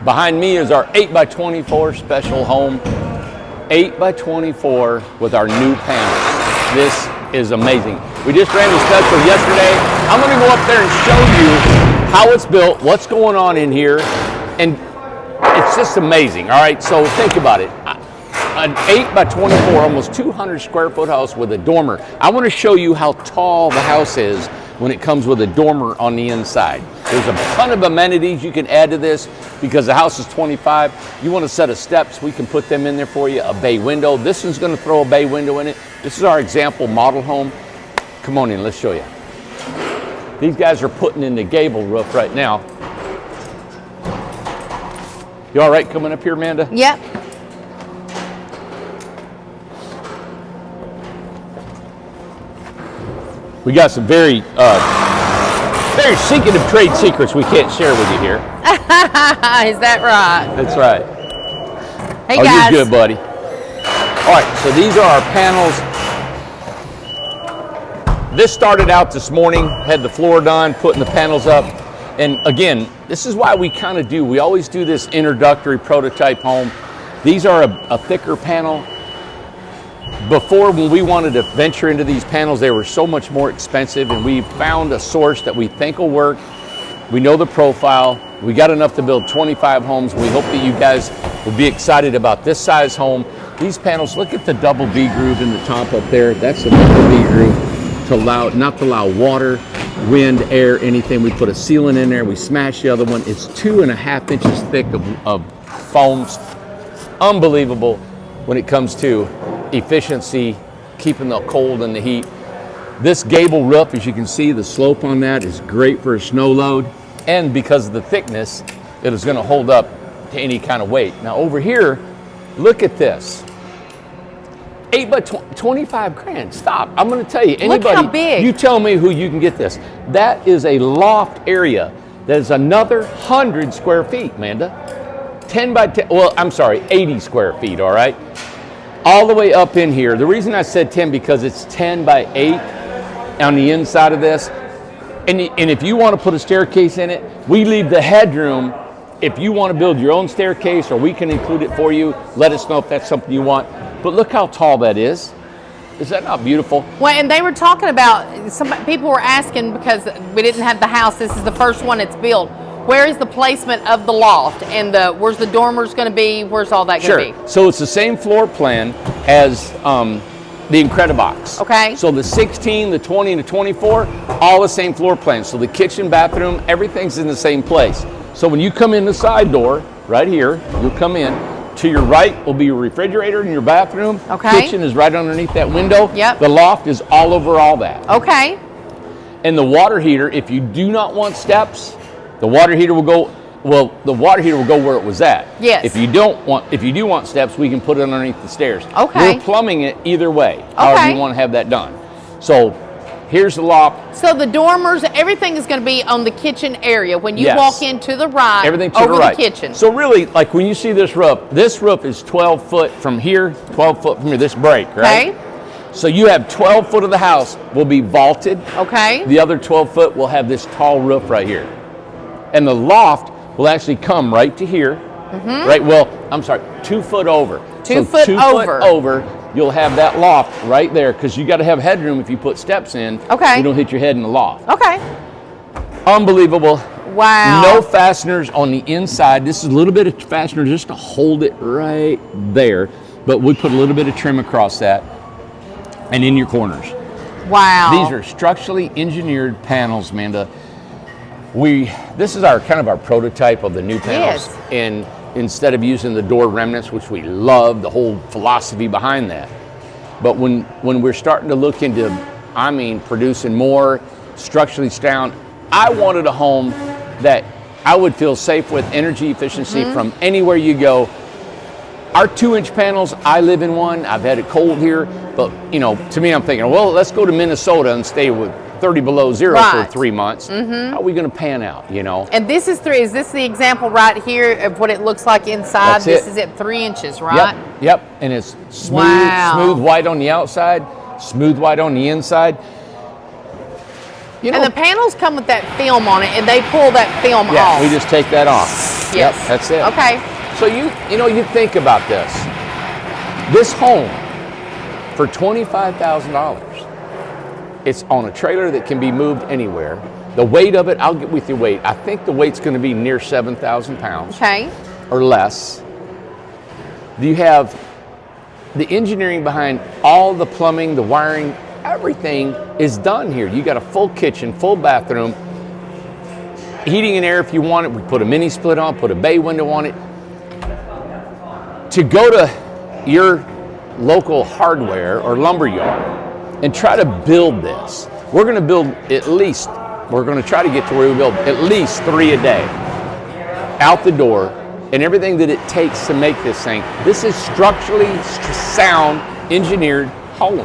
Behind me is our 8x24 special home. 8x24 with our new panels. This is amazing. We just ran the special yesterday. I'm going to go up there and show you how it's built, what's going on in here, and it's just amazing. All right, so think about it. An 8x24, almost 200 square foot house with a dormer. I want to show you how tall the house is when it comes with a dormer on the inside. There's a ton of amenities you can add to this because the house is 25. You want a set of steps, we can put them in there for you. A bay window. This one's going to throw a bay window in it. This is our example model home. Come on in, let's show you. These guys are putting in the gable roof right now. You all right coming up here, Amanda? Yep. We got some very secretive trade secrets we can't share with you here. Is that right? That's right. Hey, guys. You're good, buddy. All right, so these are our panels. This started out this morning, had the floor done, putting the panels up. And again, this is why we kind of do, we always do this introductory prototype home. These are a thicker panel. Before, when we wanted to venture into these panels, they were so much more expensive, and we found a source that we think will work. We know the profile. We got enough to build 25 homes. We hope that you guys will be excited about this size home. These panels, look at the double V groove in the top up there. That's the double V groove to not to allow water, wind, air, anything. We put a sealant in there. We smash the other one. It's 2.5 inches thick of foams. Unbelievable when it comes to efficiency, keeping the cold and the heat. This gable roof, as you can see, the slope on that is great for a snow load, and because of the thickness, it is going to hold up to any kind of weight. Now over here, look at this. 8x25 grand. Stop. I'm going to tell you, anybody, look how big. You tell me who you can get this. That is a loft area. That is another 100 square feet, Amanda. 10 by 10, well, I'm sorry, 80 square feet, all right? All the way up in here. The reason I said 10 because it's 10 by 8 on the inside of this. And if you want to put a staircase in it, we leave the headroom. If you want to build your own staircase or we can include it for you, let us know if that's something you want. But look how tall that is. Is that not beautiful? Well, and they were talking about, some people were asking because we didn't have the house. This is the first one it's built. Where is the placement of the loft and where's the dormers going to be? Where's all that going to be? So it's the same floor plan as the Incredibox. Okay. So the 16, the 20, and the 24, all the same floor plan. So the kitchen, bathroom, everything's in the same place. So when you come in the side door, right here, you'll come in. To your right will be your refrigerator in your bathroom. Okay. Kitchen is right underneath that window. Yep. The loft is all over all that. Okay. And the water heater, if you do not want steps, the water heater will go, the water heater will go where it was at. Yes. If you do want steps, we can put it underneath the stairs. Okay. We're plumbing it either way, however you want to have that done. So here's the loft. So the dormers, everything is going to be on the kitchen area. When you walk in to the right, everything to over the right. The kitchen. So really, like when you see this roof is 12 foot from here, 12 foot from here, this break, right? Okay. So you have 12 foot of the house will be vaulted. Okay. The other 12 foot will have this tall roof right here. And the loft will actually come right to here. Mm-hmm. Right, well, I'm sorry, 2 foot over. 2 foot two over. Foot over, you'll have that loft right there because you got to have headroom if you put steps in. Okay. You don't hit your head in the loft. Okay. Unbelievable. Wow. No fasteners on the inside. This is a little bit of fastener just to hold it right there. But we put a little bit of trim across that and in your corners. Wow. These are structurally engineered panels, Amanda. This is our kind of our prototype of the new panels. Yes. And instead of using the door remnants, which we love, the whole philosophy behind that. But when we're starting to look into, producing more structurally sound, I wanted a home that I would feel safe with, energy efficiency from anywhere you go. Our 2-inch panels, I live in one. I've had it cold here, but to me, I'm thinking, well, let's go to Minnesota and stay with 30 below zero for 3 months. How are we going to pan out, And this is is this the example right here of what it looks like inside? This is at 3 inches, right? Yep. And it's smooth white on the outside, smooth white on the inside. You know, and the panels come with that film on it, and they pull that film yeah, off. we just take that off. Yes. Yep, that's it. Okay. So you think about this. This home for $25,000. It's on a trailer that can be moved anywhere. The weight of it, I'll get with your weight. I think the weight's going to be near 7,000 pounds. Okay. Or less. You have the engineering behind all the plumbing, the wiring, everything is done here. You got a full kitchen, full bathroom, heating and air if you want it. We put a mini split on, put a bay window on it. To go to your local hardware or lumber yard and try to build this, we're going to build we're going to try to get to where we build at least 3 a day out the door, and everything that it takes to make this thing. This is structurally sound, engineered home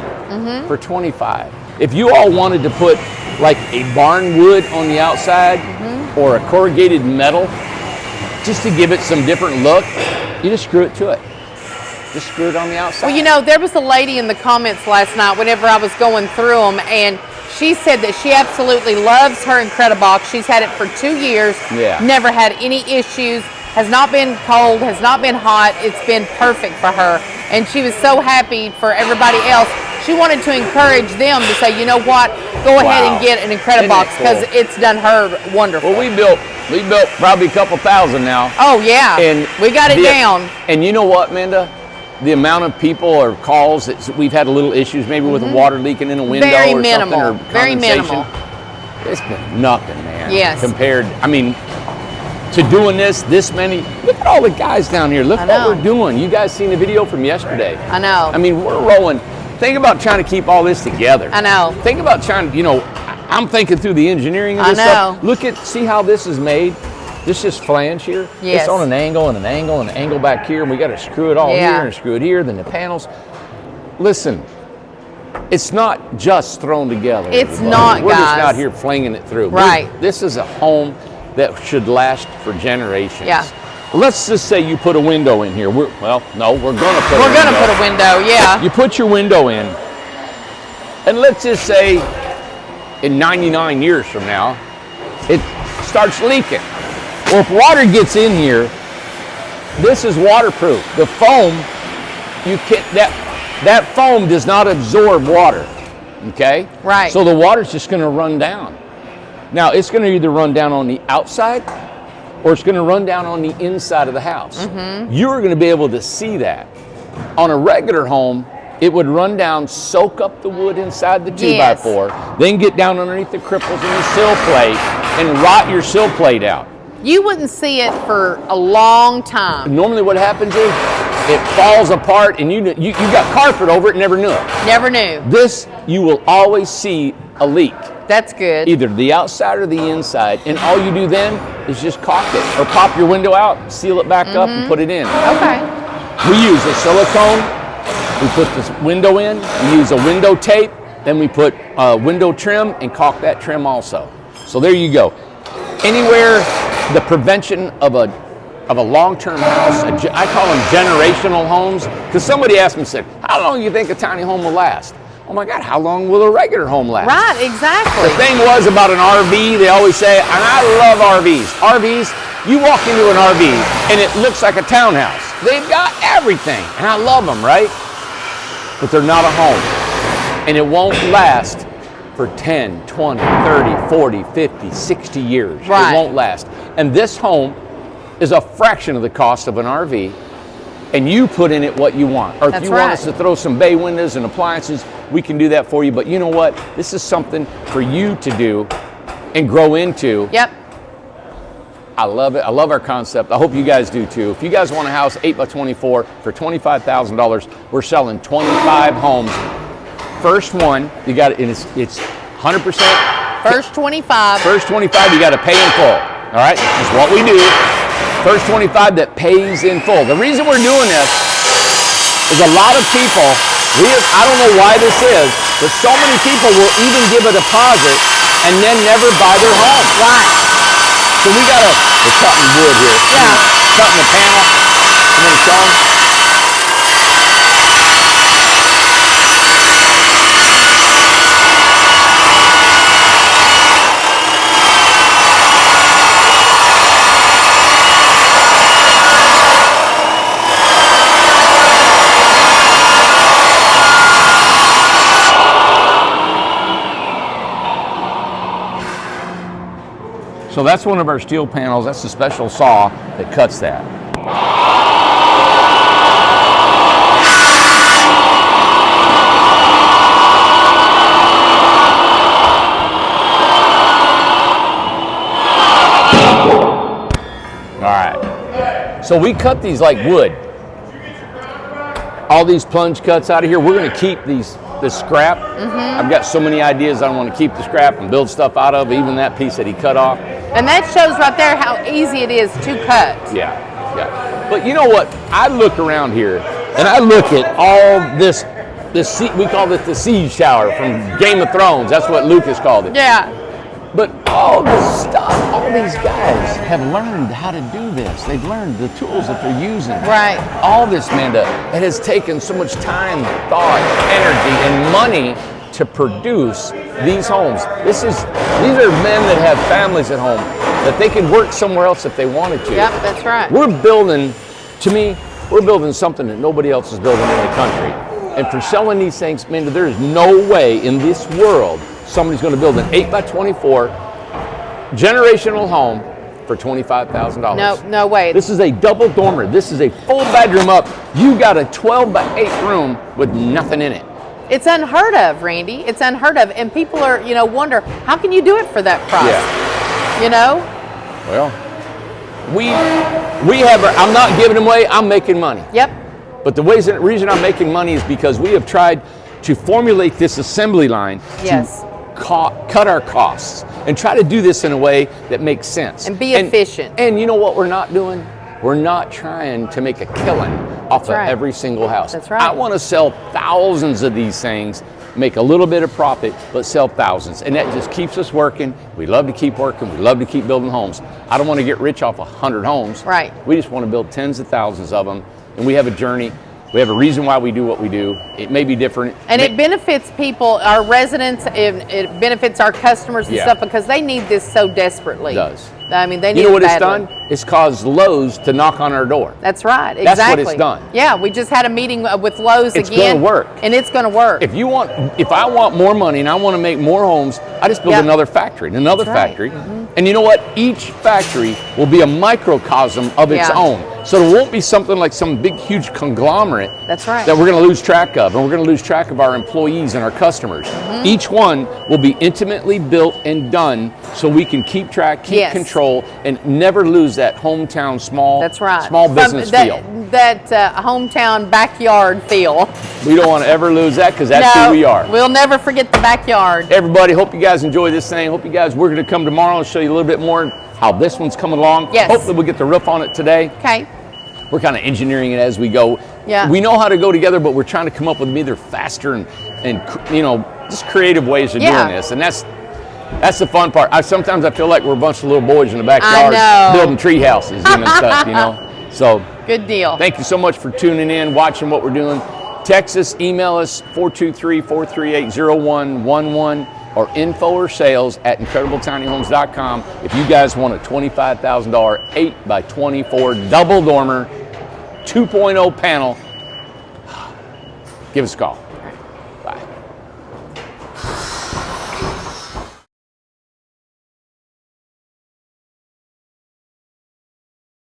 for 25. If you all wanted to put like a barn wood on the outside or a corrugated metal, just to give it some different look, you just screw it to it. Just screw it on the outside. Well, you know, there was a lady in the comments last night whenever I was going through them, and she said that she absolutely loves her Incredibox. She's had it for 2 years, never had any issues, has not been cold, has not been hot. It's been perfect for her, and she was so happy for everybody else. She wanted to encourage them to say, you know what, go ahead and get an Incredibox because it's done her wonderful. Well, we built probably a couple thousand now. Oh yeah, and we got it down. And you know what, Minda? The amount of people or calls that we've had a little issues, maybe with a water leaking in a window Very or minimal. something, or Very condensation. minimal. It's been nothing, man. Yes. Compared, I mean, to doing this many. Look at all the guys down here. Look what we're doing. You guys seen the video from yesterday. I know. I mean, we're rolling. Think about trying to keep all this together. I know. Think about trying, I'm thinking through the engineering of this stuff. See how this is made? This is flange here. Yes. It's on an angle and an angle and an angle back here, and we got to screw it all here and screw it here, then the panels. Listen, it's not just thrown together. It's everybody. not, We're guys. just out here flinging it through. Right. This is a home that should last for generations. Yeah. Let's just say you put a window in here. We're going to put a window. We're going to put a window, yeah. You put your window in, and let's just say in 99 years from now, it starts leaking. Well, if water gets in here, this is waterproof. The foam, that foam does not absorb water, okay? Right. So the water's just going to run down. Now, it's going to either run down on the outside or it's going to run down on the inside of the house. You're going to be able to see that. On a regular home, it would run down, soak up the wood inside the 2x4, then get down underneath the cripples in the sill plate and rot your sill plate out. You wouldn't see it for a long time. Normally what happens is it falls apart and you got carpet over it and never knew it. Never knew. This, you will always see a leak. That's good. Either the outside or the inside, and all you do then is just caulk it or pop your window out, seal it back up and put it in. Okay. We use a silicone, we put this window in, we use a window tape, then we put window trim and caulk that trim also. So there you go. Anywhere the prevention of a long-term house, I call them generational homes, because somebody asked me, said, how long do you think a tiny home will last? Oh my God, how long will a regular home last? Right, exactly. The thing was about an RV, they always say, and I love RVs. RVs, you walk into an RV and it looks like a townhouse. They've got everything, and I love them, right? But they're not a home. And it won't last for 10, 20, 30, 40, 50, 60 years. Right. It won't last. And this home is a fraction of the cost of an RV, and you put in it what you want. Or if That's you want right. us to throw some bay windows and appliances, we can do that for you. But you know what? This is something for you to do and grow into. Yep. I love it. I love our concept. I hope you guys do too. If you guys want a house 8x24 for $25,000, we're selling 25 homes. First one, you got it, and it's 100%. First 25. First 25, you got to pay in full. All right, this is what we do. First 25 that pays in full. The reason we're doing this is a lot of people, I don't know why this is, but so many people will even give a deposit and then never buy their home. Right. So we're cutting wood here. Yeah. Cutting the panel. I'm going to show them. So that's one of our steel panels. That's a special saw that cuts that. All right. So we cut these like wood. All these plunge cuts out of here. We're going to keep this scrap. I've got so many ideas I want to keep the scrap and build stuff out of, even that piece that he cut off. And that shows right there how easy it is to cut. Yeah, yeah. But you know what? I look around here and I look at all this we call it the siege tower from Game of Thrones. That's what Lucas called it. Yeah. But all this stuff, all these guys have learned how to do this. They've learned the tools that they're using. Right. All this, Amanda, it has taken so much time, thought, energy, and money to produce these homes. These are men that have families at home that they could work somewhere else if they wanted to. Yep, that's right. We're building something that nobody else is building in the country. And for selling these things, Amanda, there is no way in this world somebody's going to build an 8x24 generational home for $25,000. No way. This is a double dormer. This is a full bedroom up. You got a 12x8 room with nothing in it. It's unheard of, Randy. It's unheard of, and people are, wonder how can you do it for that price? Yeah. Well, we have. I'm not giving them away. I'm making money. Yep. But the reason I'm making money is because we have tried to formulate this assembly line yes. to cut our costs and try to do this in a way that makes sense. And be efficient. And you know what we're not doing? We're not trying to make a killing off of every single house. That's right. I want to sell thousands of these things, make a little bit of profit, but sell thousands. And that just keeps us working. We love to keep working. We love to keep building homes. I don't want to get rich off 100 homes. Right. We just want to build tens of thousands of them. And we have a journey. We have a reason why we do what we do. It may be different. And it benefits people, our residents, it benefits our customers and stuff because they need this so desperately. It does. I mean, they need You know what it it's done? It's caused Lowe's to knock on our door. That's right. Exactly. That's what it's done. Yeah, we just had a meeting with Lowe's again. It's going to work. And it's going to work. If I want more money and I want to make more homes, I just build another factory and another factory. And you know what? Each factory will be a microcosm of its own. So it won't be something like some big, huge conglomerate That's right. that we're going to lose track of. And we're going to lose track of our employees and our customers. Each one will be intimately built and done so we can keep track, keep control, and never lose that hometown small business feel. That hometown backyard feel. We don't want to ever lose that because that's who we are. We'll never forget the backyard. Everybody, hope you guys enjoy this thing. Hope you guys, we're going to come tomorrow and show you a little bit more how this one's coming along. Yes. Hopefully we'll get the roof on it today. Okay. We're kind of engineering it as we go. Yeah. We know how to go together, but we're trying to come up with either faster and just creative ways of doing this. And that's the fun part. Sometimes I feel like we're a bunch of little boys in the backyard building tree houses and stuff, So good deal. Thank you so much for tuning in, watching what we're doing. Text us, email us 423-438-0111 or info or sales at IncredibleTinyHomes.com if you guys want a $25,000 8x24 double dormer 2.0 panel. Give us a call.